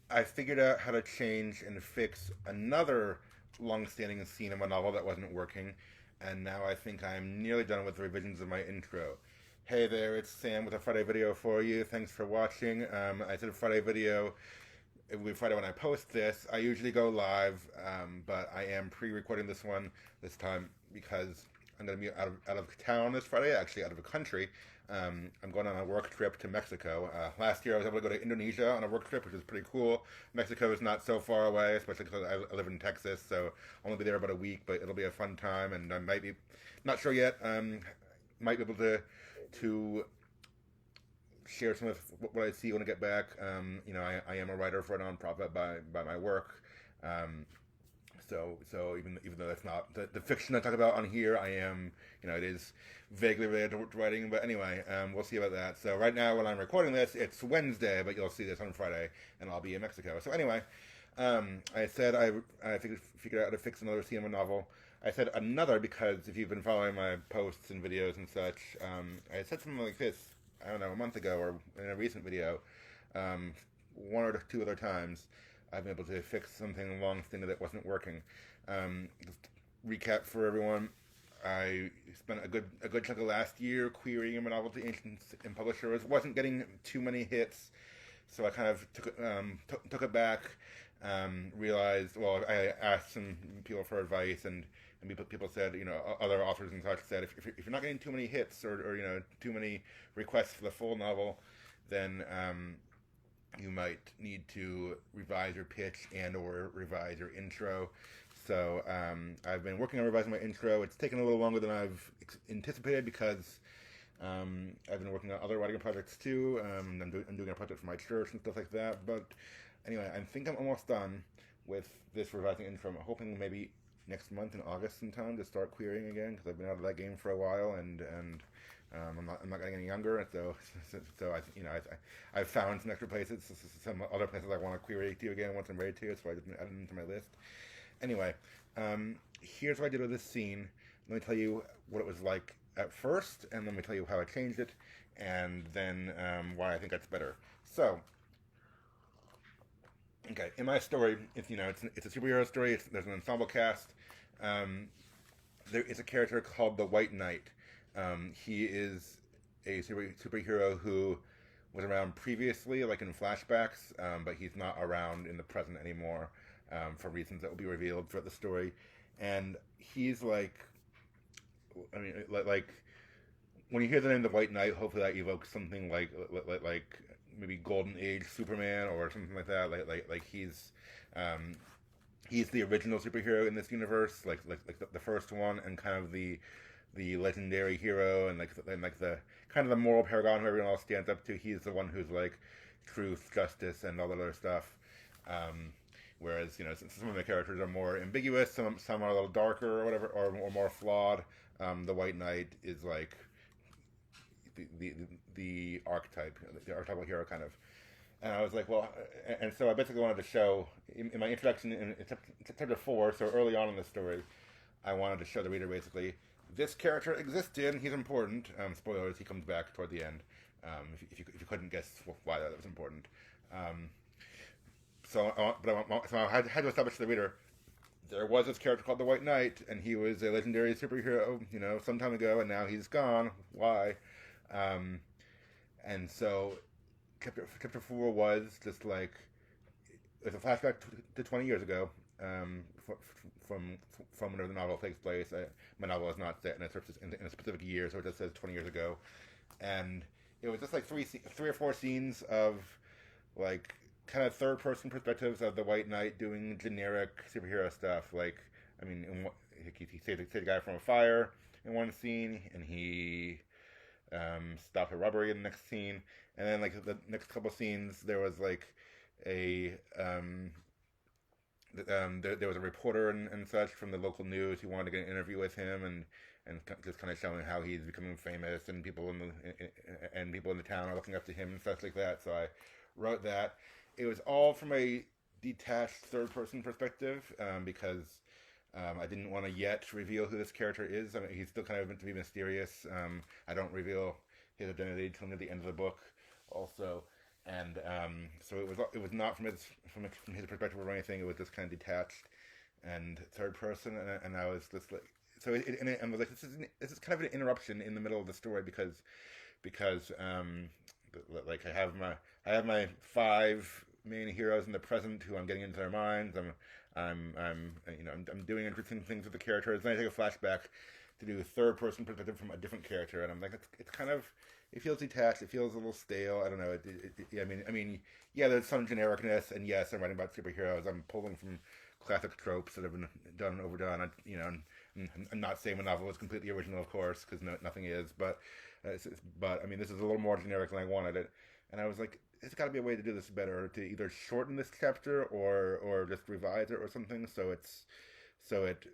I figured out how to change and fix another long-standing scene of a novel that wasn't working, and now I think I'm nearly done with the revisions of my intro. Hey there, it's Sam with a Friday video for you. Thanks for watching. I did a Friday video. It will be Friday when I post this. I usually go live, but I am pre-recording this one this time because I'm going to be out of town this Friday, actually out of the country. I'm going on a work trip to Mexico. Last year I was able to go to Indonesia on a work trip, which is pretty cool. Mexico is not so far away, especially because I live in Texas, so I'll only be there about a week, but it'll be a fun time, and I might be, not sure yet, might be able to share some of what I see when I get back. I am a writer for a nonprofit by my work. Um, so even though that's not the fiction I talk about on here, I am, it is vaguely related to writing. But anyway, we'll see about that. So right now, when I'm recording this, it's Wednesday, but you'll see this on Friday, and I'll be in Mexico. So anyway, I said I figured out how to fix another scene of a novel. I said another because if you've been following my posts and videos and such, I said something like this, I don't know, a month ago or in a recent video, um, one or two other times. I've been able to fix something long-standing that wasn't working. Just recap for everyone. I spent a good chunk of last year querying my novel to agents and publishers. Wasn't getting too many hits, so I kind of took it back. Realized, well, I asked some people for advice, and people said, other authors and such said, if you're not getting too many hits or too many requests for the full novel, then you might need to revise your pitch and or revise your intro. So I've been working on revising my intro. It's taken a little longer than I've anticipated because I've been working on other writing projects too. I'm doing a project for my church and stuff like that. But anyway, I think I'm almost done with this revising intro. I'm hoping maybe next month in August sometime to start querying again because I've been out of that game for a while and I'm not getting any younger, so I've found some extra places, some other places I want to query to again once I'm ready to, so I just added them to my list. Anyway, here's what I did with this scene. Let me tell you what it was like at first, and let me tell you how I changed it, and then why I think that's better. So, okay, in my story, it's a superhero story. There's an ensemble cast. Um, there is a character called the White Knight. He is a superhero who was around previously, like in flashbacks, but he's not around in the present anymore for reasons that will be revealed throughout the story. And he's like when you hear the name the White Knight, hopefully that evokes something like maybe Golden Age Superman or something like that. Like he's the original superhero in this universe, like the first one, and kind of the legendary hero, and the kind of the moral paragon who everyone else stands up to. He's the one who's like truth, justice, and all that other stuff. Whereas some of the characters are more ambiguous, some are a little darker or whatever, or more flawed. The White Knight is like the archetype, the archetypal hero kind of. And I was like, well, and so I basically wanted to show in my introduction in chapter 4, so early on in the story, I wanted to show the reader basically this character existed and he's important. Spoilers, he comes back toward the end. If you couldn't guess why that was important. So I had to establish to the reader there was this character called the White Knight, and he was a legendary superhero, some time ago, and now he's gone. Why? Um, and so chapter 4 was just like it's a flashback to 20 years ago. From from whenever the novel takes place. My novel is not set in a specific year, so it just says 20 years ago, and it was just like three or four scenes of like kind of third person perspectives of the White Knight doing generic superhero stuff. Like, I mean, he saved a guy from a fire in one scene, and he stopped a robbery in the next scene, and then like the next couple scenes there was like a there was a reporter and such from the local news who wanted to get an interview with him, and just kind of showing how he's becoming famous, and people in the town are looking up to him and stuff like that. So I wrote that. It was all from a detached third person perspective, because I didn't want to yet reveal who this character is. I mean, he's still kind of meant to be mysterious. I don't reveal his identity until near the end of the book, also. and so it was not from his perspective or anything. It was just kind of detached and third person, and I was just like, so and I was like, this is kind of an interruption in the middle of the story because like I have my five main heroes in the present who I'm getting into their minds. I'm doing interesting things with the characters. Then I take a flashback to do a third person perspective from a different character, and I'm like, it's kind of, it feels detached. It feels a little stale. I don't know. Yeah, yeah, there's some genericness, and yes, I'm writing about superheroes. I'm pulling from classic tropes that have been done and overdone. I'm not saying my novel is completely original, of course, because nothing is. But I mean, this is a little more generic than I wanted it, and I was like, there's got to be a way to do this better, to either shorten this chapter or just revise it or something, so it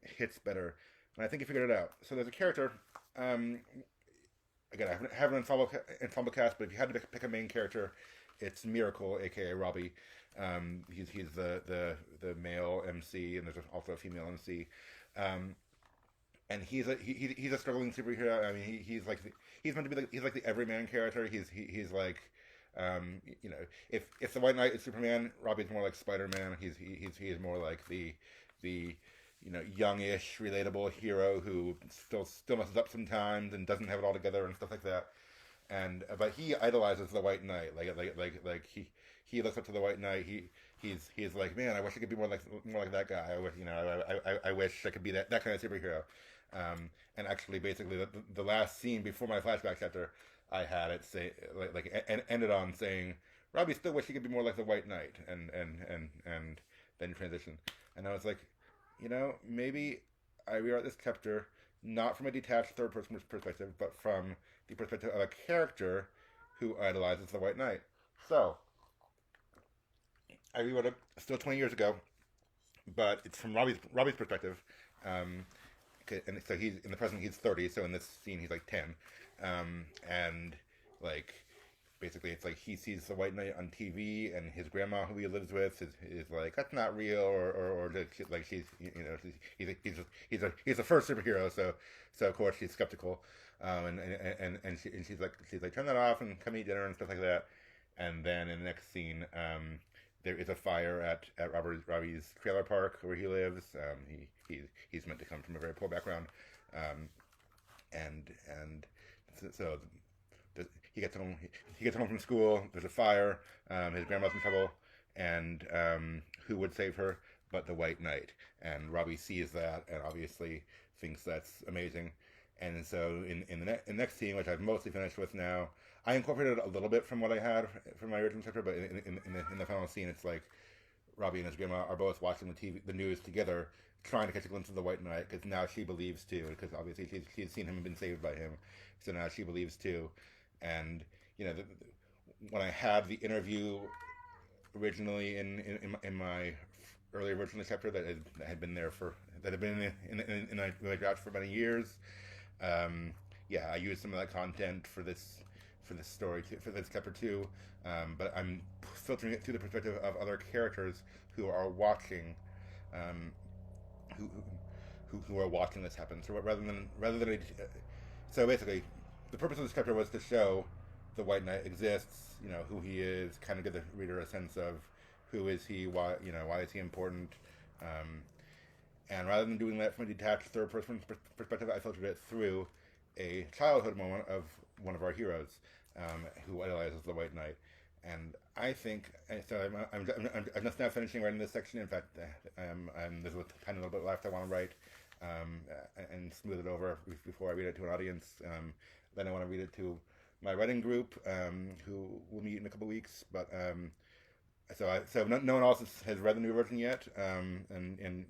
hits better. And I think he figured it out. So there's a character. Um, Again, I have an ensemble cast, but if you had to pick a main character, it's Miracle, aka Robbie. He's the male MC, and there's also a female MC. Um, and he's a struggling superhero. I mean, he's meant to be he's like the everyman character. He's like, if the White Knight is Superman, Robbie's more like Spider Man. He's more like the youngish, relatable hero who still messes up sometimes and doesn't have it all together and stuff like that. And but he idolizes the White Knight. He looks up to the White Knight. He's like, man, I wish I could be more like that guy. I wish I could be that kind of superhero. And actually, basically, the last scene before my flashback chapter, I had it say and ended on saying, Robbie still wish he could be more like the White Knight, and then transition. And I was like, maybe I rewrite this chapter not from a detached third person perspective, but from the perspective of a character who idolizes the White Knight. So I rewrote it still 20 years ago, but it's from Robbie's perspective. And so he's in the present, he's 30, so in this scene he's like 10. And like basically it's like he sees the White Knight on TV, and his grandma who he lives with is like, that's not real, or like she's he's a first superhero, so of course she's skeptical. She's like, turn that off and come eat dinner and stuff like that. And then in the next scene, there is a fire at Robbie's trailer park where he lives. He's meant to come from a very poor background, and so he gets home. He gets home from school. There's a fire. His grandma's in trouble, and who would save her but the White Knight? And Robbie sees that, and obviously thinks that's amazing. And so in the next scene, which I've mostly finished with now, I incorporated a little bit from what I had from my original chapter, but in the final scene, it's like Robbie and his grandma are both watching the news together, trying to catch a glimpse of the White Knight, because now she believes too, because obviously she's seen him and been saved by him, so now she believes too. And when I had the interview originally in my early original chapter that had been in my draft for many years, I used some of that content for this story for this chapter too, but I'm filtering it through the perspective of other characters who are watching, who are watching this happen. So so basically, the purpose of this chapter was to show the White Knight exists, who he is, kind of give the reader a sense of who is he, why is he important, and rather than doing that from a detached third person perspective, I filtered it through a childhood moment of one of our heroes, who idolizes the White Knight. And I think, so I'm just now finishing writing this section. In fact, there's a tiny little bit left I want to write, and smooth it over before I read it to an audience. Then I want to read it to my writing group, who will meet in a couple of weeks. But so no one else has read the new version yet,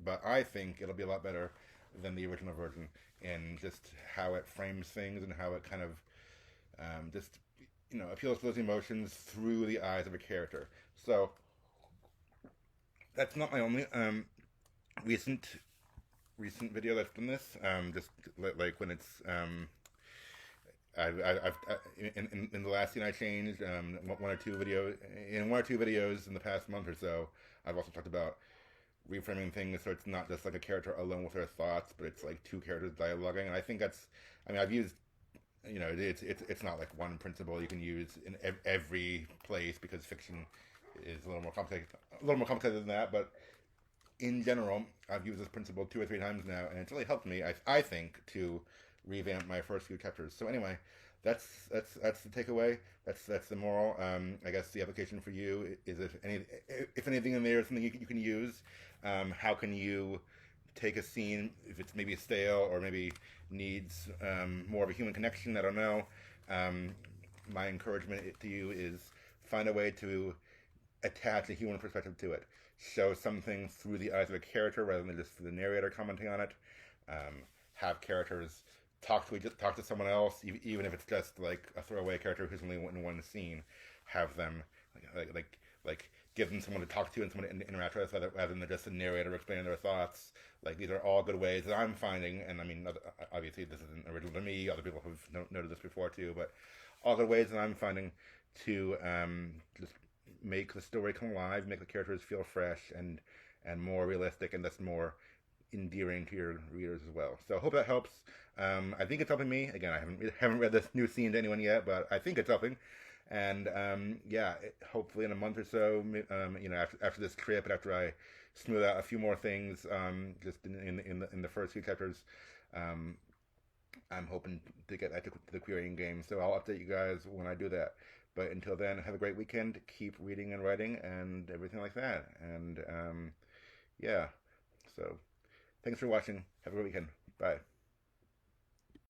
but I think it'll be a lot better than the original version in just how it frames things and how it kind of just appeals to those emotions through the eyes of a character. So that's not my only recent video that's done this. Just like when it's I've in the last scene I changed one or two videos in the past month or so. I've also talked about reframing things so it's not just like a character alone with their thoughts, but it's like two characters dialoguing. And I think I've used It's not like one principle you can use in every place because fiction is a little more complicated than that. But in general, I've used this principle 2 or 3 times now, and it's really helped me, I think, to revamp my first few chapters. So anyway, that's the takeaway. That's the moral. I guess the application for you is if anything in there is something you can use. How can you take a scene if it's maybe stale or maybe needs more of a human connection? I don't know. Um, my encouragement to you is find a way to attach a human perspective to it. Show something through the eyes of a character rather than just the narrator commenting on it. Have characters talk to someone else, even if it's just like a throwaway character who's only in one scene. Have them like give them someone to talk to and someone to interact with, rather than just a narrator explaining their thoughts. Like these are all good ways that I'm finding, and I mean, obviously this isn't original to me. Other people have noted this before too, but all good ways that I'm finding to just make the story come alive, make the characters feel fresh and more realistic, and thus more endearing to your readers as well. So I hope that helps. I think it's helping me. Again, I haven't read this new scene to anyone yet, but I think it's helping. And yeah, hopefully in a month or so, after this trip and after I smooth out a few more things, just in the first few chapters, I'm hoping to get back to the querying game. So I'll update you guys when I do that. But until then, have a great weekend. Keep reading and writing and everything like that. And yeah, so thanks for watching. Have a great weekend. Bye.